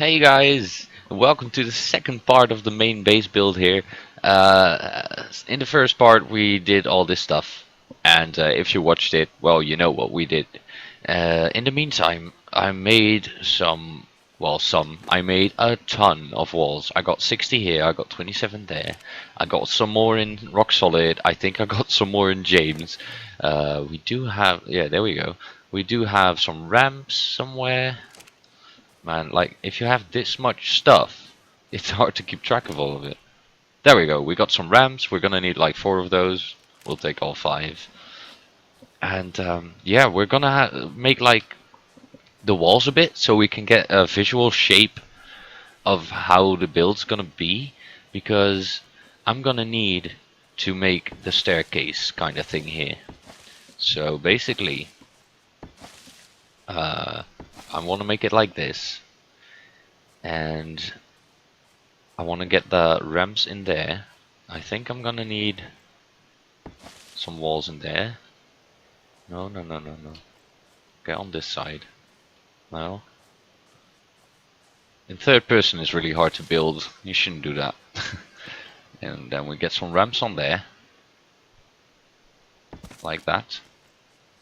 Hey guys, welcome to the second part of the main base build here. In the first part we did all this stuff, and if you watched it, well, you know what we did. In the meantime, I made I made a ton of walls. I got 60 here, I got 27 there, I got some more in rock solid, I think I got some more in James. We do have, yeah, there we go. We do have some ramps somewhere. Man, like, if you have this much stuff, it's hard to keep track of all of it. There we go, we got some ramps, we're gonna need like 4 of those. We'll take all 5. And yeah, we're gonna make like the walls a bit so we can get a visual shape of how the build's gonna be. Because I'm gonna need to make the staircase kind of thing here. So basically, I want to make it like this. And I want to get the ramps in there. I think I'm gonna need some walls in there. No. Get on this side. No. In third person is really hard to build. You shouldn't do that. And then we get some ramps on there. Like that.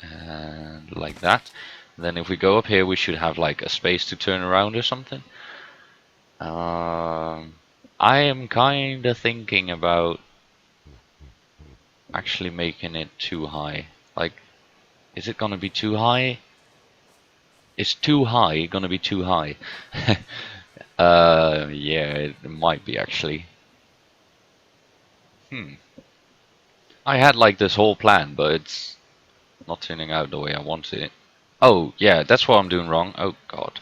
And like that. And then if we go up here, we should have like a space to turn around or something. I am kinda thinking about actually making it too high. Like, is it gonna be too high? Is too high gonna be too high? Yeah, it might be actually. I had like this whole plan, but it's not turning out the way I wanted it. Oh, yeah, that's what I'm doing wrong. Oh, God.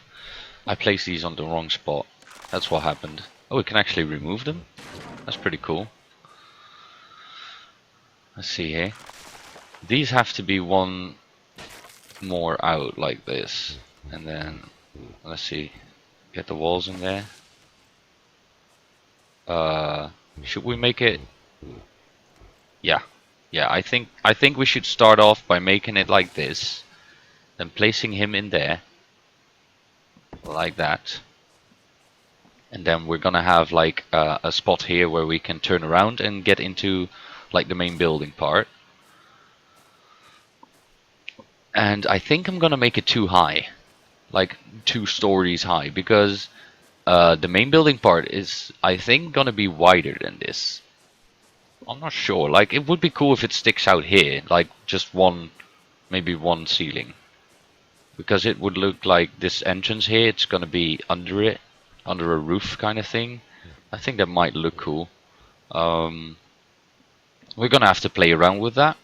I placed these on the wrong spot. That's what happened. Oh, we can actually remove them? That's pretty cool. Let's see here. These have to be one more out like this. And then, let's see. Get the walls in there. Should we make it? Yeah. Yeah, I think we should start off by making it like this. Then placing him in there. Like that. And then we're gonna have like a spot here where we can turn around and get into like the main building part. And I think I'm gonna make it too high, like 2 stories high, because the main building part is, I think, gonna be wider than this. I'm not sure. Like, it would be cool if it sticks out here, like just one, maybe one ceiling, because it would look like this entrance here. It's gonna be under it, under a roof kind of thing. I think that might look cool. We're gonna have to play around with that.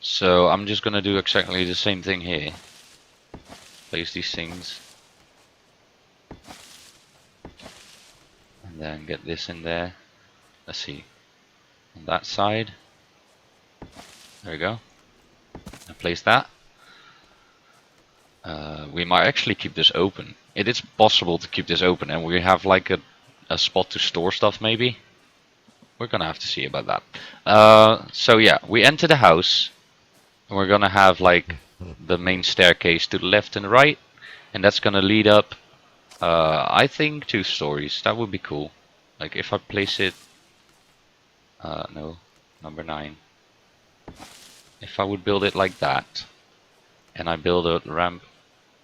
So I'm just gonna do exactly the same thing here. Place these things. And then get this in there. Let's see. On that side. There we go. And place that. We might actually keep this open. It is possible to keep this open, and we have like a spot to store stuff maybe. We're gonna have to see about that. So yeah, we enter the house, and we're gonna have like the main staircase to the left and right, and that's gonna lead up, I think, 2 stories. That would be cool. Like if I place it, no, number 9. If I would build it like that, and I build a ramp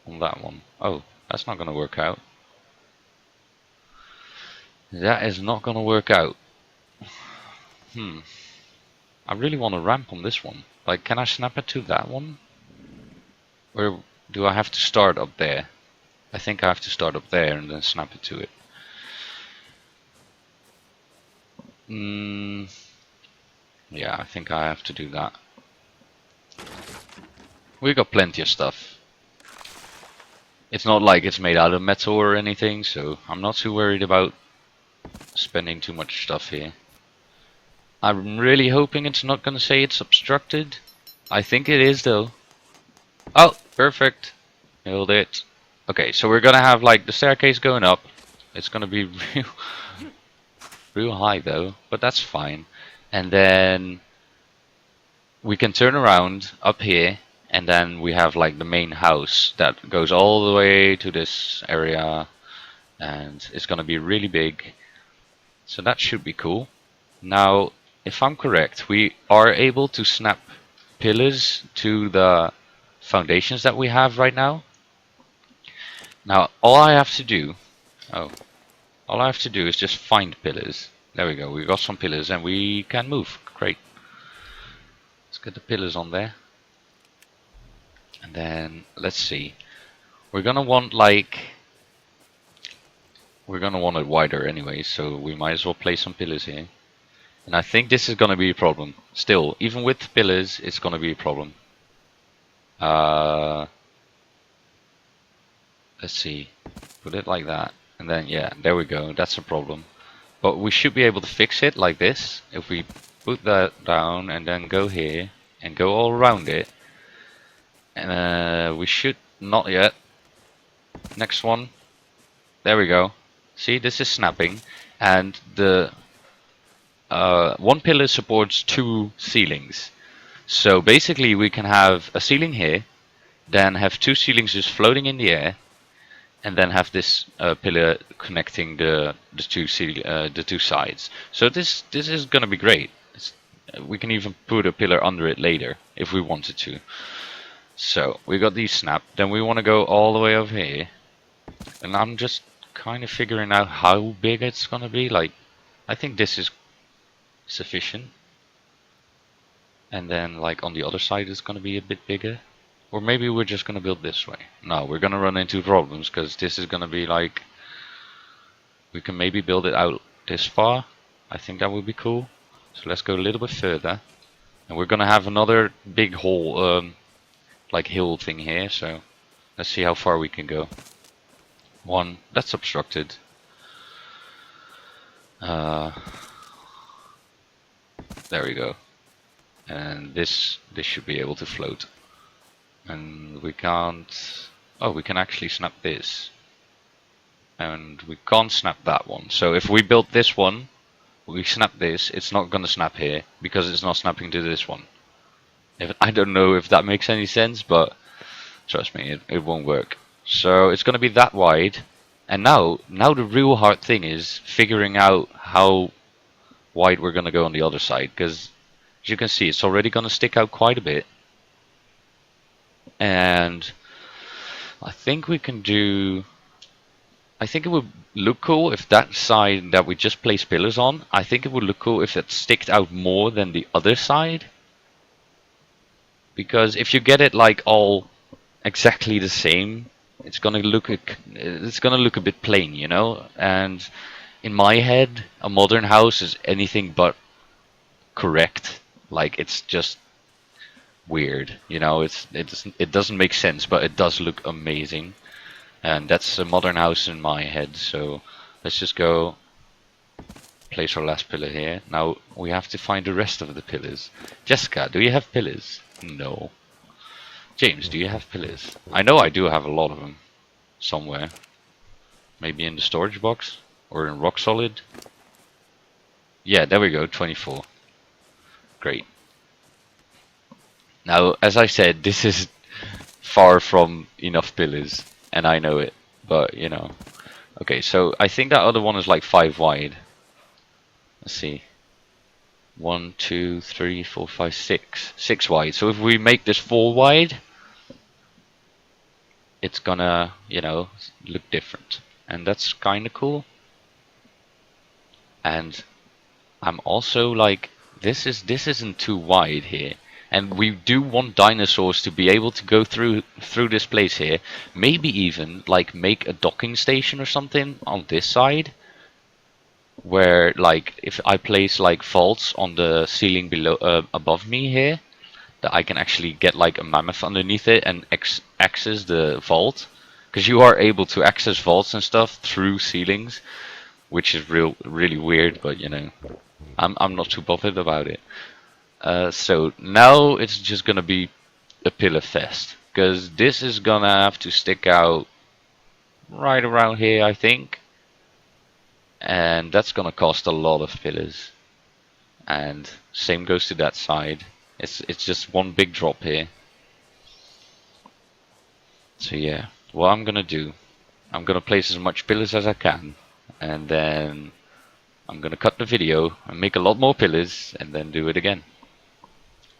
on that one. Oh, that's not gonna work out. That is not gonna work out. I really want a ramp on this one. Like, can I snap it to that one? Or do I have to start up there? I think I have to start up there and then snap it to it. Yeah, I think I have to do that. We got plenty of stuff. It's not like it's made out of metal or anything, so I'm not too worried about spending too much stuff here. I'm really hoping it's not gonna say it's obstructed. I think it is though. Oh, perfect. Nailed it. Okay, so we're gonna have like the staircase going up. It's gonna be real high though, but that's fine. And then we can turn around up here, and then we have like the main house that goes all the way to this area. and it's gonna be really big. So that should be cool. Now, if I'm correct, we are able to snap pillars to the foundations that we have right now. Now, oh, all I have to do is just find pillars. There we go. We got some pillars and we can move. Great. Let's get the pillars on there. And then let's see. We're gonna want it wider anyway, so we might as well place some pillars here. And I think this is gonna be a problem. Still, even with pillars, it's gonna be a problem. Let's see. Put it like that. And then yeah, there we go. That's a problem. But we should be able to fix it like this. If we put that down and then go here and go all around it. And we should not yet. Next one. There we go. See, this is snapping, and the one pillar supports 2 ceilings. So basically, we can have a ceiling here, then have 2 ceilings just floating in the air, and then have this pillar connecting the two sides. So this is gonna be great. We can even put a pillar under it later if we wanted to. So we got these snapped. Then we want to go all the way over here, and I'm just kind of figuring out how big it's gonna be. Like, I think this is sufficient, and then like on the other side it's gonna be a bit bigger. Or maybe we're just gonna build this way. No, we're gonna run into problems because this is gonna be like, we can maybe build it out this far. I think that would be cool. So let's go a little bit further, and we're gonna have another big hole, like hill thing here. So let's see how far we can go. One, that's obstructed. There we go. And this should be able to float. And we can't. Oh, we can actually snap this. And we can't snap that one. So if we build this one, we snap this, it's not gonna snap here because it's not snapping to this one. I don't know if that makes any sense, but trust me, it won't work. So it's gonna be that wide. And now the real hard thing is figuring out how wide we're gonna go on the other side, because as you can see, it's already gonna stick out quite a bit. And I think we can do. I think it would look cool if that side that we just placed pillars on, I think it would look cool if it sticked out more than the other side. Because if you get it like all exactly the same, it's gonna look a bit plain, you know. And in my head, a modern house is anything but correct. Like, it's just weird, you know. It doesn't make sense, but it does look amazing. And that's a modern house in my head. So let's just go place our last pillar here. Now we have to find the rest of the pillars. Jessica, do you have pillars? No. James, do you have pillars? I know I do have a lot of them somewhere. Maybe in the storage box or in rock solid. Yeah, there we go, 24. Great. Now, as I said, this is far from enough pillars, and I know it, but you know. Okay, so I think that other one is like 5 wide. Let's see. 1, 2, 3, 4, 5, 6. 6 wide. So if we make this 4 wide, it's gonna, you know, look different. And that's kinda cool. And I'm also like, this isn't too wide here. And we do want dinosaurs to be able to go through this place here. Maybe even like make a docking station or something on this side, where like if I place like vaults on the ceiling below above me here, that I can actually get like a mammoth underneath it and access the vault, because you are able to access vaults and stuff through ceilings, which is really weird, but you know, I'm not too bothered about it. So now it's just gonna be a pillar fest, because this is gonna have to stick out right around here, I think, and that's gonna cost a lot of pillars. And same goes to that side. It's just one big drop here. So yeah, what I'm gonna do I'm gonna place as much pillars as I can, and then I'm gonna cut the video and make a lot more pillars, and then do it again.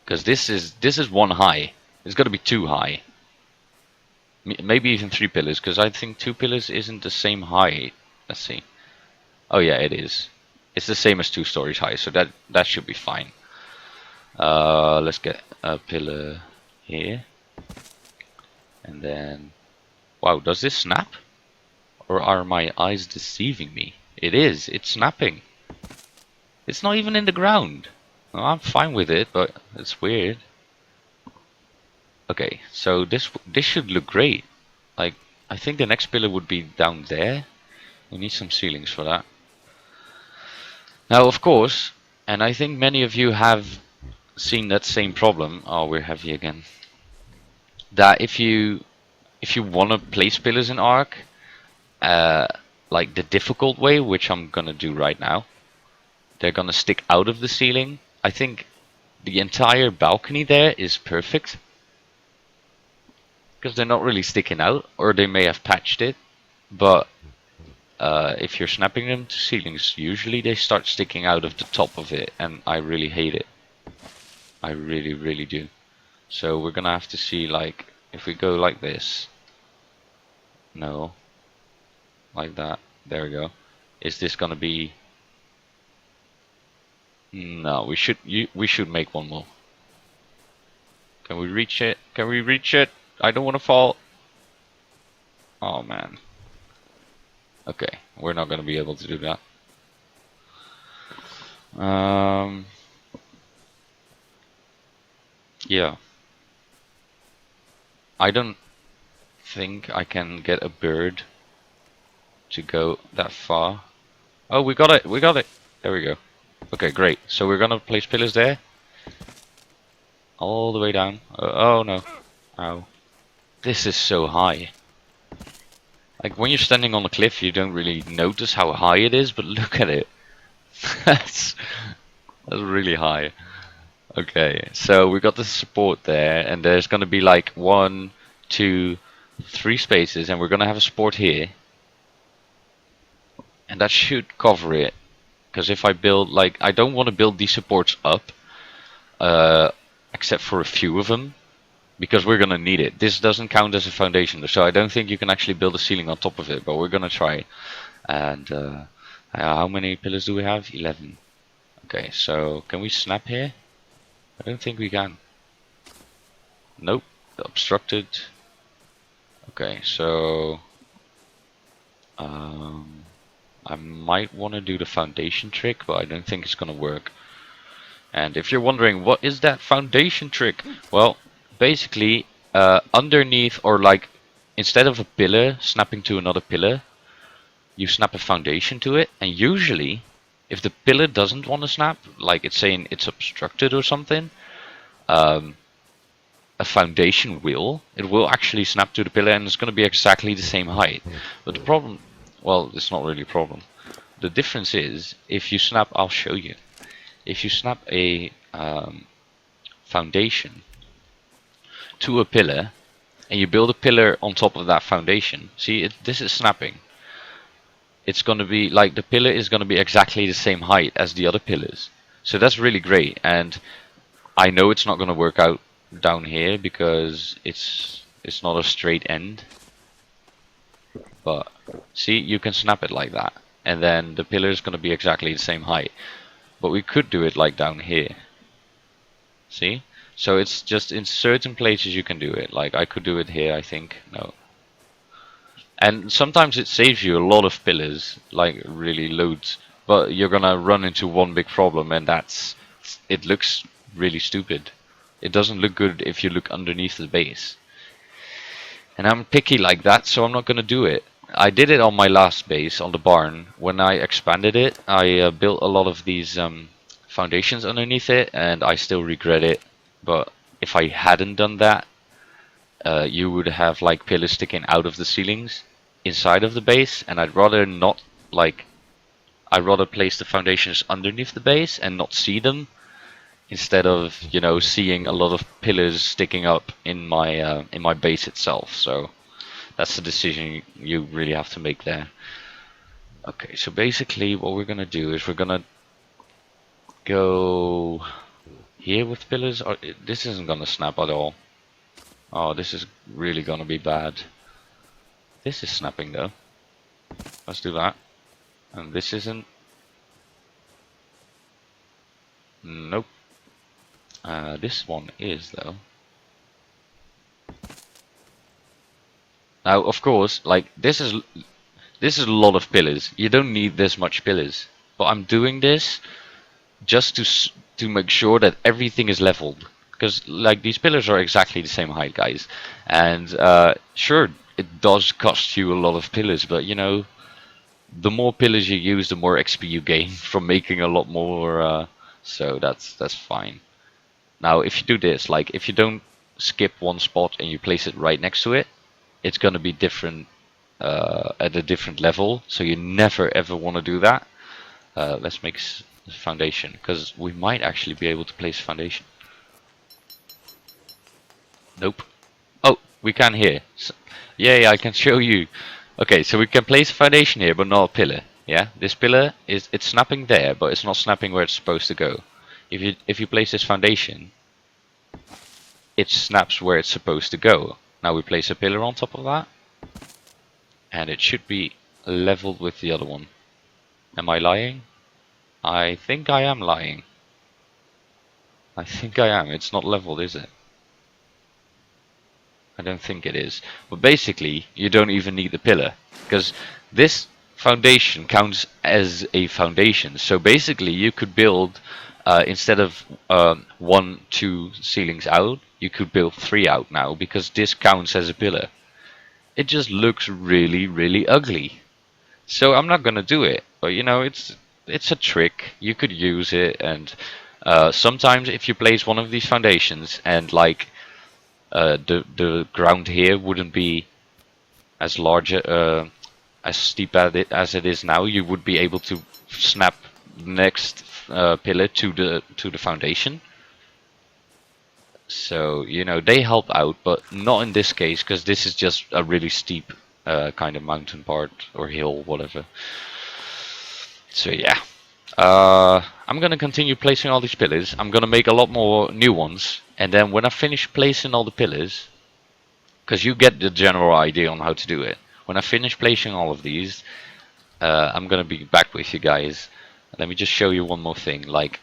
Because this is one high. It's got to be two high. Maybe even three pillars, because I think two pillars isn't the same height. Let's see. Oh yeah, it is. It's the same as 2 stories high, so that should be fine. Let's get a pillar here, and then, wow, does this snap? Or are my eyes deceiving me? It is. It's snapping. It's not even in the ground. Well, I'm fine with it, but it's weird. Okay, so this should look great. Like, I think the next pillar would be down there. We need some ceilings for that. Now, of course, and I think many of you have seen that same problem. Oh, we're heavy again. That if you want to place pillars in Ark, like the difficult way, which I'm gonna do right now, they're gonna stick out of the ceiling. I think the entire balcony there is perfect, because they're not really sticking out, or they may have patched it, but if you're snapping them to ceilings, usually they start sticking out of the top of it, and I really hate it. I really, really do. So we're gonna have to see, like, if we go like this. No. Like that. There we go. Is this gonna be... No, we should make one more. Can we reach it? Can we reach it? I don't want to fall. Oh man. Okay, we're not gonna be able to do that. Yeah. I don't think I can get a bird to go that far. Oh, we got it! We got it! There we go. Okay, great. So we're gonna place pillars there. All the way down. Oh no. Ow. This is so high. Like, when you're standing on a cliff, you don't really notice how high it is, but look at it. That's really high. Okay, so we got the support there, and there's gonna be like 1, 2, 3 spaces, and we're gonna have a support here. And that should cover it. Because if I build, like, I don't want to build these supports up, except for a few of them, because we're gonna need it. This doesn't count as a foundation, so I don't think you can actually build a ceiling on top of it, but we're gonna try. And how many pillars do we have? 11. Okay, so can we snap here? I don't think we can. Nope, obstructed. Okay, so I might want to do the foundation trick, but I don't think it's gonna work. And if you're wondering, what is that foundation trick? Well, basically, underneath, or like, instead of a pillar snapping to another pillar, you snap a foundation to it, and usually, if the pillar doesn't want to snap, like it's saying it's obstructed or something, a foundation will. It will actually snap to the pillar, and it's going to be exactly the same height. But the problem, well, it's not really a problem. The difference is, if you snap, I'll show you. If you snap a foundation to a pillar, and you build a pillar on top of that foundation, see, this is snapping. It's going to be like, the pillar is going to be exactly the same height as the other pillars. So that's really great, and I know it's not going to work out down here because it's not a straight end. But see, you can snap it like that, and then the pillar is going to be exactly the same height. But we could do it like down here. See? So it's just in certain places you can do it. Like, I could do it here, I think. No. And sometimes it saves you a lot of pillars, like really loads. But you're gonna run into one big problem, and that's, it looks really stupid. It doesn't look good if you look underneath the base. And I'm picky like that, so I'm not gonna do it. I did it on my last base, on the barn. When I expanded it, I built a lot of these foundations underneath it, and I still regret it. But if I hadn't done that, you would have like pillars sticking out of the ceilings inside of the base, and I'd rather not, like, I'd rather place the foundations underneath the base and not see them, instead of, you know, seeing a lot of pillars sticking up in my base itself. So that's the decision you really have to make there. Okay, so basically what we're gonna do is we're gonna go here with pillars. Or this isn't gonna snap at all. Oh, this is really gonna be bad. This is snapping though. Let's do that. And this isn't. Nope. This one is though. Now, of course, like this is a lot of pillars. You don't need this much pillars. But I'm doing this just to make sure that everything is leveled. Because like these pillars are exactly the same height, guys. And sure, it does cost you a lot of pillars, but you know, the more pillars you use, the more XP you gain from making a lot more. So that's fine. Now, if you do this, like if you don't skip one spot and you place it right next to it, it's gonna be different at a different level. So you never ever want to do that. Let's make foundation, because we might actually be able to place foundation. Nope. Oh, we can here. So, yay, I can show you. Okay, so we can place a foundation here, but not a pillar. Yeah, this pillar it's snapping there, but it's not snapping where it's supposed to go. If you place this foundation, it snaps where it's supposed to go. Now we place a pillar on top of that, and it should be leveled with the other one. Am I lying? I think I am lying. I think I am. It's not leveled, is it? I don't think it is. But basically, you don't even need the pillar, because this foundation counts as a foundation. So basically, you could build, instead of 1, 2 ceilings out, you could build 3 out now, because this counts as a pillar. It just looks really, really ugly. So I'm not gonna do it. But you know, it's a trick. You could use it, and sometimes if you place one of these foundations and like the ground here wouldn't be as large, as steep as it is now, you would be able to snap the next pillar to the foundation. So you know they help out, but not in this case, because this is just a really steep kind of mountain part or hill, whatever. So yeah. I'm gonna continue placing all these pillars. I'm gonna make a lot more new ones, and then when I finish placing all the pillars, because you get the general idea on how to do it. When I finish placing all of these, I'm gonna be back with you guys. Let me just show you one more thing. Like,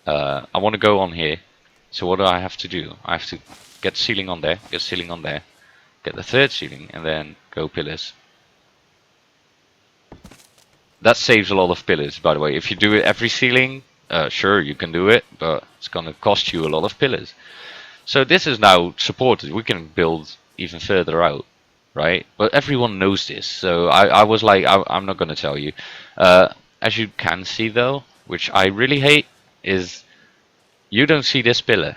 I want to go on here. So what do I have to do? I have to get ceiling on there, get ceiling on there, get the third ceiling, and then go pillars. That saves a lot of pillars, by the way. If you do it every ceiling, sure, you can do it, but it's gonna cost you a lot of pillars. So this is now supported. We can build even further out, right? But everyone knows this, so I was like, I'm not gonna tell you. As you can see though, which I really hate, is you don't see this pillar,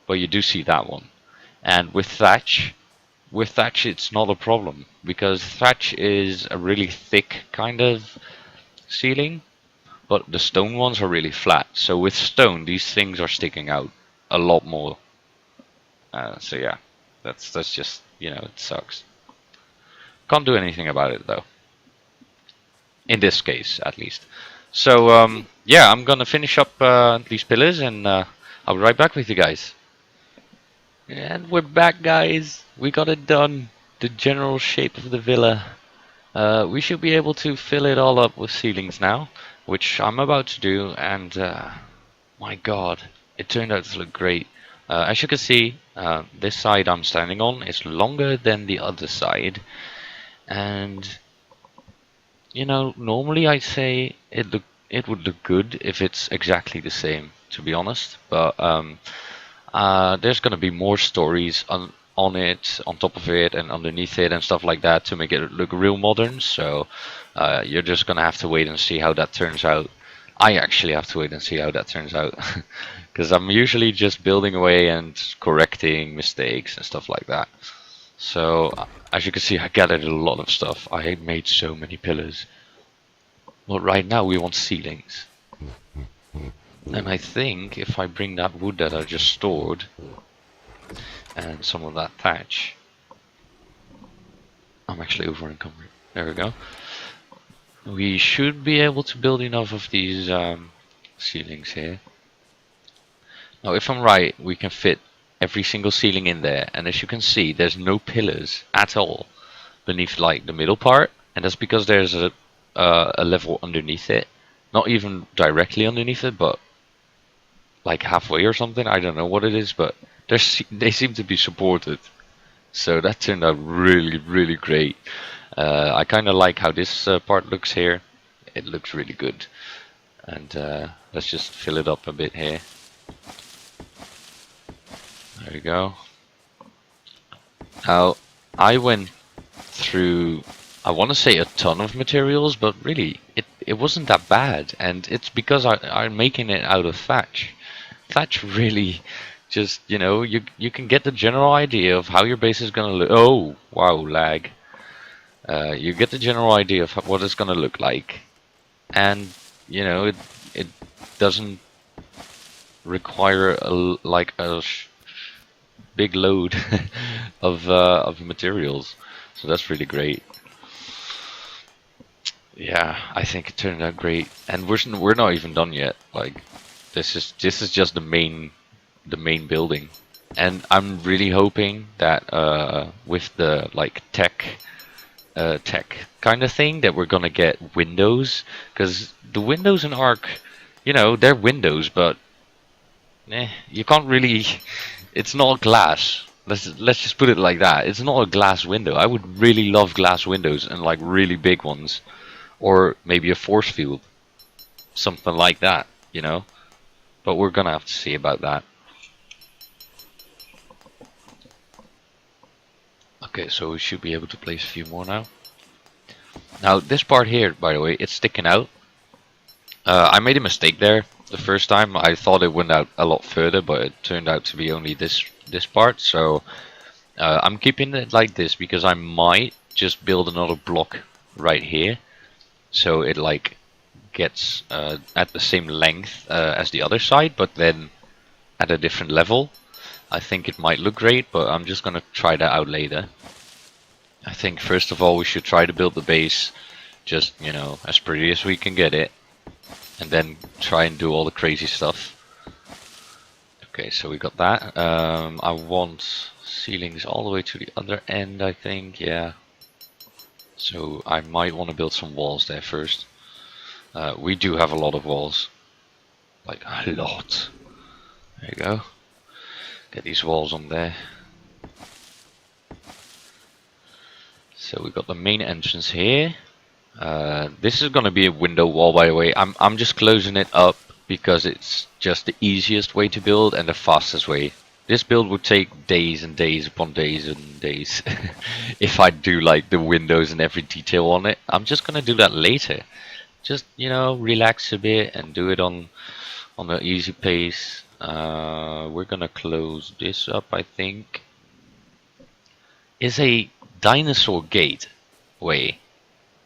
but you do see that one. And with thatch it's not a problem, because thatch is a really thick kind of ceiling, but the stone ones are really flat. So with stone, these things are sticking out a lot more. So yeah, that's just, you know, it sucks. Can't do anything about it though. In this case, at least. So yeah, I'm gonna finish up these pillars, and I'll be right back with you guys. And we're back, guys. We got it done. The general shape of the villa. We should be able to fill it all up with ceilings now, which I'm about to do, and my god, it turned out to look great. As you can see, this side I'm standing on is longer than the other side, and you know, normally I'd say it would look good if it's exactly the same, to be honest, but there's gonna be more stories on it, on top of it, and underneath it, and stuff like that to make it look real modern. So you're just gonna have to wait and see how that turns out. I actually have to wait and see how that turns out, because I'm usually just building away and correcting mistakes and stuff like that. So as you can see, I gathered a lot of stuff. I made so many pillars. But right now we want ceilings. And I think if I bring that wood that I just stored and some of that thatch, I'm actually over encumbered. There we go. We should be able to build enough of these ceilings here. Now, if I'm right, we can fit every single ceiling in there, and as you can see, there's no pillars at all beneath like the middle part, and that's because there's a level underneath it, not even directly underneath it, but like halfway or something. I don't know what it is, but they seem to be supported. So that turned out really, really great. I kind of like how this part looks here. It looks really good. And let's just fill it up a bit here. There we go. Now, I went through, I want to say a ton of materials, but really, it wasn't that bad. And it's because I'm making it out of thatch. Thatch really just, you can get the general idea of how your base is going to look. Oh, wow, lag. You get the general idea of what it's going to look like. And, it doesn't require a big load of materials, so that's really great. Yeah, I think it turned out great, and we're not even done yet. Like this is just the main building, and I'm really hoping that with the like tech kind of thing that we're gonna get windows, because the windows in Ark, they're windows, but you can't really. It's not glass. Let's just put it like that. It's not a glass window. I would really love glass windows and like really big ones, or maybe a force field, something like that. But we're gonna have to see about that. Okay, so we should be able to place a few more now. Now this part here, by the way, it's sticking out. I made a mistake there the first time. I thought it went out a lot further, but it turned out to be only this part. So I'm keeping it like this because I might just build another block right here, so it like gets at the same length as the other side, but then at a different level. I think it might look great, but I'm just gonna try that out later. I think first of all we should try to build the base just, as pretty as we can get it, and then try and do all the crazy stuff. Okay, so we got that. I want ceilings all the way to the other end, I think, yeah. So I might want to build some walls there first. We do have a lot of walls. Like a lot. There you go. Get these walls on there. So we got the main entrance here. This is gonna be a window wall, by the way. I'm just closing it up because it's just the easiest way to build and the fastest way. This build would take days and days upon days and days if I do like the windows and every detail on it. I'm just gonna do that later. Just relax a bit and do it on the easy pace. We're gonna close this up, I think. Is a dinosaur gate way.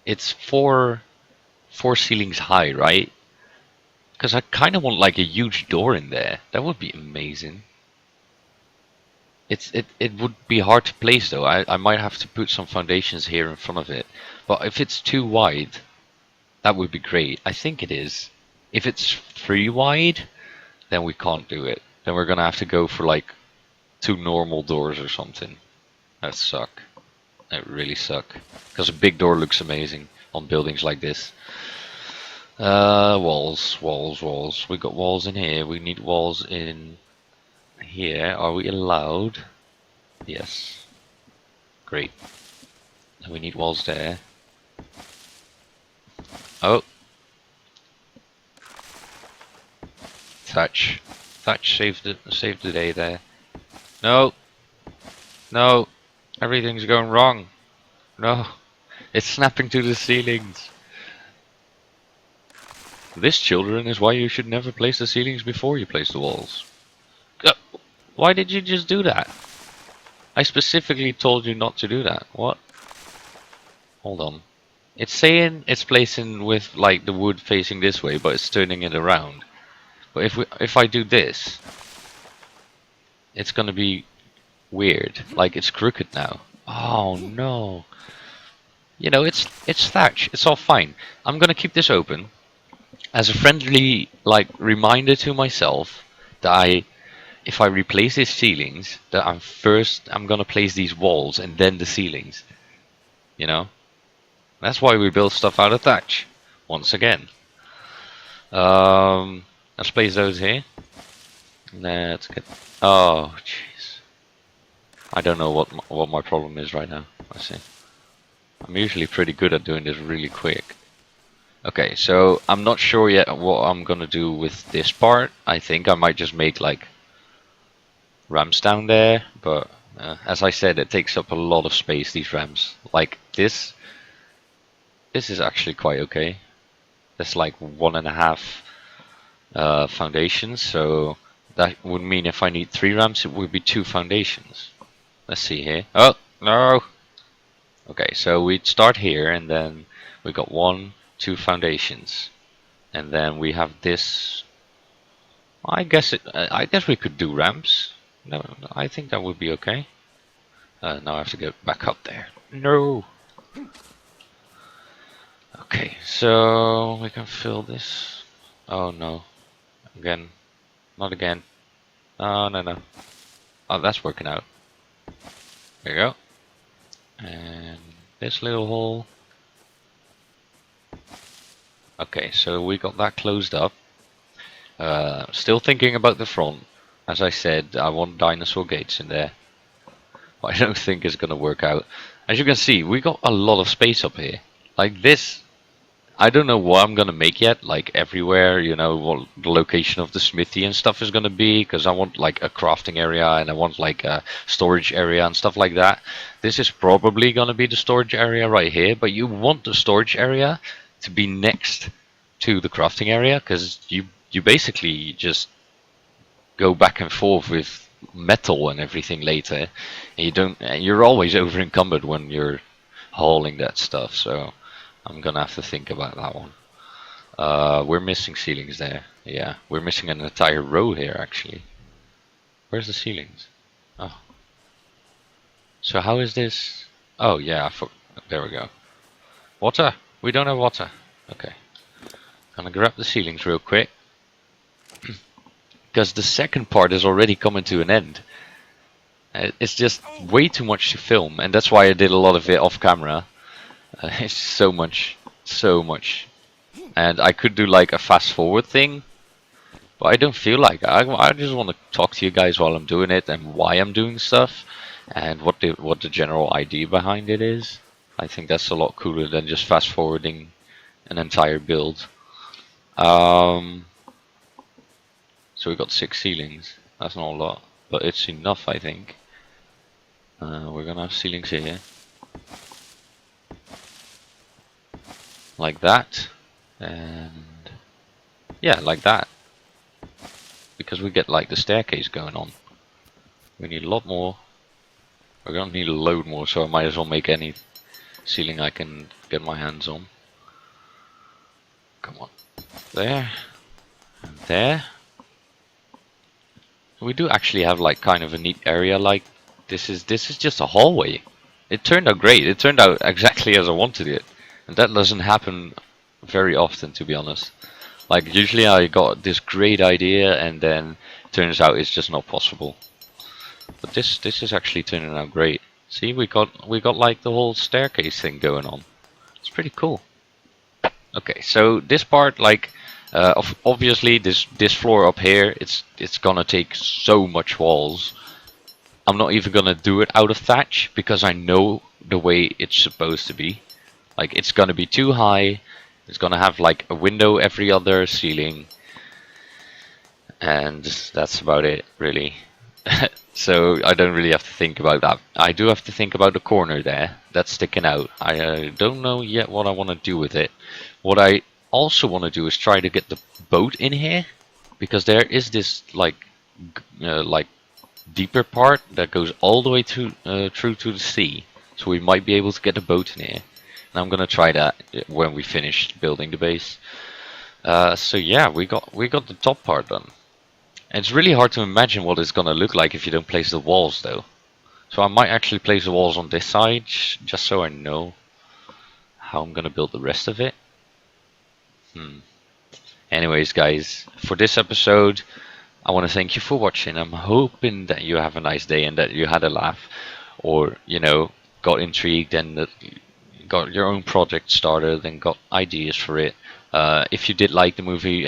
It's four ceilings high, right? Because I kind of want like a huge door in there. That would be amazing. It would be hard to place though. I might have to put some foundations here in front of it. But if it's too wide, that would be great. I think it is. If it's 3 wide, then we can't do it. Then we're gonna have to go for like 2 normal doors or something. That suck. That really suck. Because a big door looks amazing on buildings like this. Walls. We got walls in here. We need walls in here. Are we allowed? Yes. Great. And we need walls there. Oh. Thatch saved the day there. No. No. Everything's going wrong. No. It's snapping to the ceilings. This, children, is why you should never place the ceilings before you place the walls. Why did you just do that? I specifically told you not to do that. What? Hold on. It's saying it's placing with like the wood facing this way, but it's turning it around. But if I do this, it's gonna be weird. Like it's crooked now. Oh no. You know, it's thatch. It's all fine. I'm gonna keep this open as a friendly like reminder to myself that if I replace these ceilings, that I'm gonna place these walls and then the ceilings. You know, that's why we build stuff out of thatch. Once again, let's place those here. Let's get. Oh, jeez. I don't know what my problem is right now. I see. I'm usually pretty good at doing this really quick. Okay, so I'm not sure yet what I'm gonna do with this part. I think I might just make like ramps down there, but as I said, it takes up a lot of space, these ramps. Like this is actually quite okay. That's like 1.5 foundations, so that would mean if I need 3 ramps, it would be 2 foundations. Let's see here. Oh, no! Okay, so we'd start here, and then we got 1, 2 foundations. And then we have this. I guess we could do ramps. No, I think that would be okay. Now I have to get back up there. No. Okay, so we can fill this. Oh no, again, not again. Oh no no. Oh, that's working out. There you go. And this little hole. Okay, so we got that closed up. Still thinking about the front. As I said, I want dinosaur gates in there. But I don't think it's gonna work out. As you can see, we got a lot of space up here. Like this, I don't know what I'm gonna make yet. Like everywhere, you know, what the location of the smithy and stuff is gonna be. Because I want like a crafting area and I want like a storage area and stuff like that. This is probably gonna be the storage area right here. But you want the storage area to be next to the crafting area, because you basically just go back and forth with metal and everything later, and you're always over encumbered when you're hauling that stuff. So I'm gonna have to think about that one. We're missing ceilings there. Yeah, we're missing an entire row here actually. Where's the ceilings? Oh, so how is this? Oh yeah, there we go. Water. We don't have water. Okay, gonna grab the ceilings real quick, because the second part is already coming to an end. It's just way too much to film, and that's why I did a lot of it off camera. It's so much, and I could do like a fast forward thing, but I don't feel like it. I just want to talk to you guys while I'm doing it and why I'm doing stuff, and what the general idea behind it is. I think that's a lot cooler than just fast forwarding an entire build. So we got 6 ceilings. That's not a lot, but it's enough, I think. We're gonna have ceilings here, like that, and yeah, like that. Because we get like the staircase going on. We need a lot more. We're gonna need a load more, so I might as well make any ceiling I can get my hands on. Come on, there, and there. We do actually have like kind of a neat area. Like this is just a hallway. It turned out great. It turned out exactly as I wanted it, and that doesn't happen very often, to be honest. Like usually I got this great idea and then turns out it's just not possible. But this is actually turning out great. See, we got like the whole staircase thing going on. It's pretty cool. Okay, so this part, like obviously this floor up here, it's gonna take so much walls. I'm not even gonna do it out of thatch because I know the way it's supposed to be. Like it's gonna be too high. It's gonna have like a window every other ceiling, and that's about it, really. So I don't really have to think about that. I do have to think about the corner there that's sticking out. I don't know yet what I want to do with it. What I also want to do is try to get the boat in here, because there is this like deeper part that goes all the way through to the sea. So we might be able to get a boat in here. And I'm gonna try that when we finish building the base. So yeah, we got the top part done. And it's really hard to imagine what it's gonna look like if you don't place the walls though. So I might actually place the walls on this side, just so I know. how I'm gonna build the rest of it. Anyways, guys, for this episode, I want to thank you for watching. I'm hoping that you have a nice day and that you had a laugh, or got intrigued and that got your own project started and got ideas for it. If you did like the movie,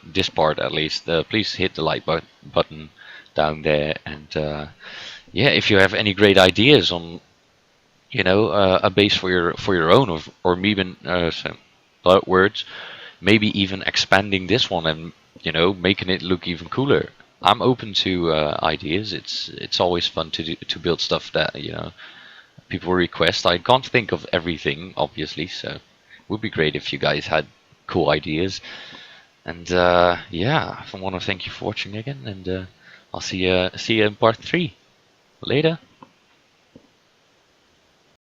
this part at least, please hit the like button down there. And yeah, if you have any great ideas on a base for your own, or even some words, maybe even expanding this one and making it look even cooler. I'm open to ideas. It's always fun to build stuff that people request. I can't think of everything, obviously, so it would be great if you guys had cool ideas. And yeah, I want to thank you for watching again, and I'll see you in part 3 later.